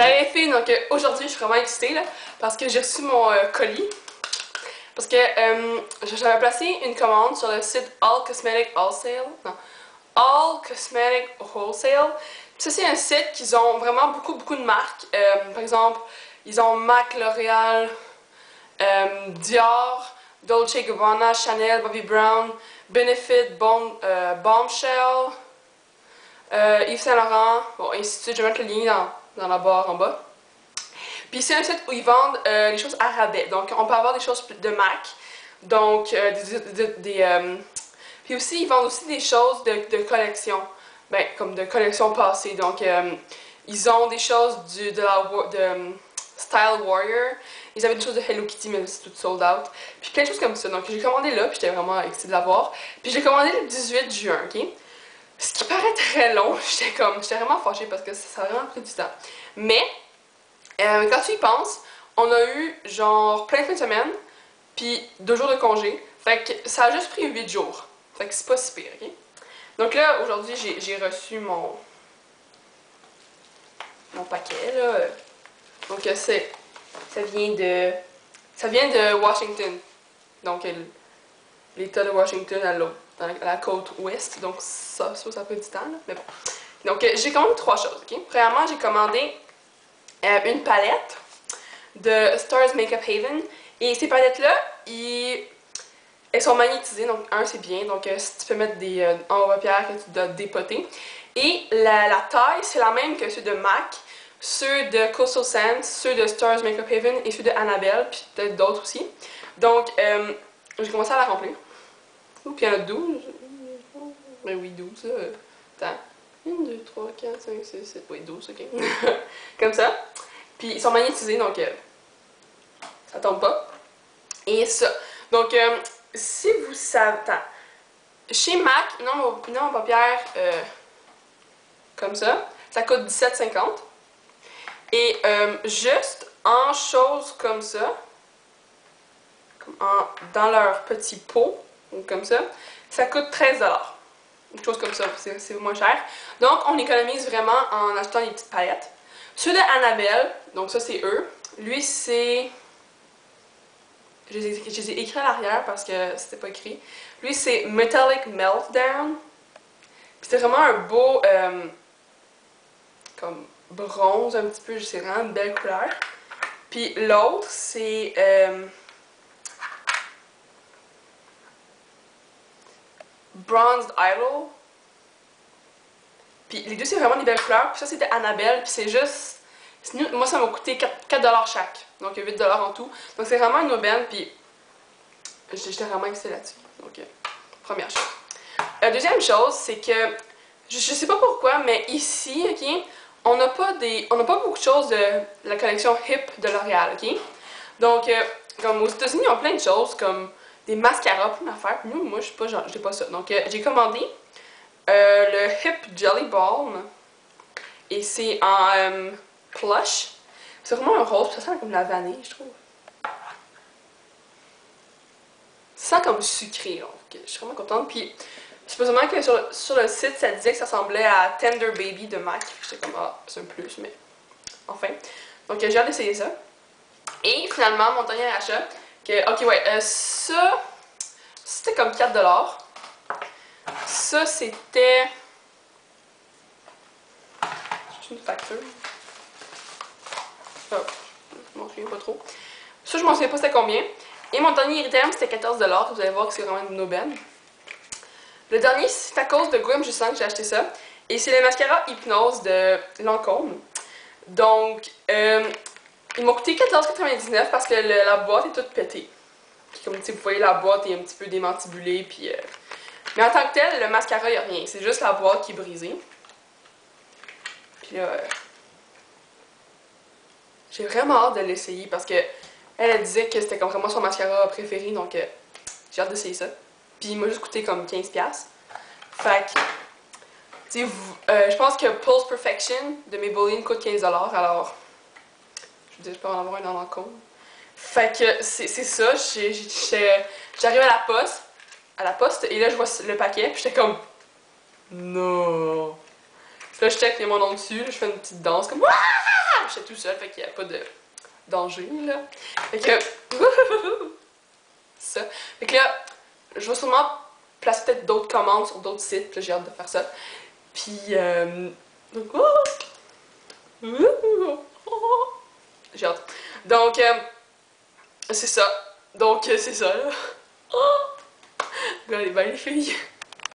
Salut les filles, donc aujourd'hui je suis vraiment excitée là, parce que j'ai reçu mon colis. Parce que j'avais placé une commande sur le site All Cosmetic Wholesale. Non, All Cosmetic Wholesale. Ça c'est un site qui ont vraiment beaucoup de marques. Par exemple, ils ont MAC, L'Oréal, Dior, Dolce & Gabbana, Chanel, Bobbi Brown, Benefit, Bombshell, Yves Saint Laurent, bon, ainsi de suite. Je vais mettre le lien dans la barre en bas. Puis c'est un site où ils vendent les choses à rabais. Donc on peut avoir des choses de MAC. Donc puis aussi ils vendent aussi des choses de collection. Ben, comme de collection passée. Donc ils ont des choses de Style Warrior. Ils avaient des choses de Hello Kitty, mais c'est tout sold out. Puis plein de choses comme ça. Donc j'ai commandé là, puis j'étais vraiment excitée de l'avoir. Puis j'ai commandé le 18 juin, ok? Ce qui paraît très long, j'étais vraiment fâchée parce que ça a vraiment pris du temps. Mais, quand tu y penses, on a eu genre plein de semaines, puis 2 jours de congé. Fait que ça a juste pris 8 jours. Fait que c'est pas si pire, ok? Donc là, aujourd'hui, j'ai reçu mon paquet, là. Donc ça vient de Washington. Donc l'État de Washington à la côte ouest. Donc ça peut du temps, là. Mais bon. Donc j'ai commandé 3 choses, ok? Premièrement, j'ai commandé une palette de Stars Makeup Haven. Et ces palettes-là, elles sont magnétisées. Donc c'est bien. Donc si tu peux mettre des paupières que tu dois dépoter. Et la taille, c'est la même que ceux de MAC, ceux de Coastal Sands, ceux de Stars Makeup Haven et ceux de Annabelle, puis peut-être d'autres aussi. Donc j'ai commencé à la remplir. Ouh, puis il y en a 12. Ben oui, 12, là. Attends. 1, 2, 3, 4, 5, 6, 7, oui, 12, ok. Comme ça. Puis ils sont magnétisés, donc ça tombe pas. Et ça. Donc, si vous savez... Attends. Chez MAC, non, mon paupière, comme ça coûte 17,50. Et juste en choses comme ça, dans leur petit pot, comme ça coûte 13$. Une chose comme ça, c'est moins cher. Donc, on économise vraiment en achetant des petites palettes. Ceux de Annabelle, donc ça c'est eux. Lui c'est... Je les ai écrits à l'arrière parce que c'était pas écrit. Lui c'est Metallic Meltdown. Puis c'est vraiment un beau... comme bronze un petit peu, c'est vraiment une belle couleur. Puis l'autre c'est... Bronzed Idol. Puis les deux, c'est vraiment des belles couleurs. Puis ça, c'était Annabelle. Puis c'est juste... Moi, ça m'a coûté 4$ chaque. Donc 8$ en tout. Donc c'est vraiment une aubaine. Puis j'étais vraiment excitée là-dessus. Donc, première chose. Deuxième chose, c'est que... Je sais pas pourquoi, mais ici, ok, on n'a pas beaucoup de choses de la collection Hip de L'Oréal, ok? Donc, comme aux États-Unis, ils ont plein de choses, comme des mascaras, plein d'affaires. Nous, moi, j'ai pas ça. Donc, j'ai commandé le Hip Jelly Balm. Et c'est en plush. C'est vraiment un rose, ça sent comme la vanille, je trouve. Ça sent comme sucré, donc je suis vraiment contente. Puis, supposément que sur le site, ça disait que ça ressemblait à Tender Baby de MAC. J'étais comme, ah, c'est un plus, mais enfin. Donc, j'ai hâte d'essayer ça. Et finalement, mon dernier achat, ok, ouais, ça, c'était comme 4$. Ça, c'était... C'est une facture. Oh, je m'en souviens pas trop. Ça, je m'en souviens pas c'était combien. Et mon dernier item, c'était 14$. Vous allez voir que c'est vraiment une aubaine. Le dernier, c'est à cause de Gwym Justin que j'ai acheté ça. Et c'est le mascara Hypnose de Lancôme. Donc, il m'a coûté 14,99$ parce que la boîte est toute pétée. Puis comme vous voyez, la boîte est un petit peu démantibulée. Puis, mais en tant que tel, le mascara, il n'y a rien. C'est juste la boîte qui est brisée. Puis là, j'ai vraiment hâte de l'essayer parce que elle disait que c'était comme vraiment son mascara préféré. Donc, j'ai hâte d'essayer ça. Puis il m'a juste coûté comme 15$. Fait que, tu sais, je pense que Pulse Perfection de Maybelline coûte 15$. Alors, je veux dire, je peux en avoir un dans Lancôme. Fait que c'est ça. J'arrive à la poste, et là, je vois le paquet. Puis j'étais comme, non. Puis là, je check, il y a mon nom dessus. Là, je fais une petite danse comme, Wouah! j'étais tout seul, fait qu'il n'y a pas de danger, là. Fait que... ça. Fait que là, je vais sûrement placer peut-être d'autres commandes sur d'autres sites, puis j'ai hâte de faire ça. Puis, donc... j'ai hâte. Donc, c'est ça. Donc, c'est ça, là. Regardez bien les filles.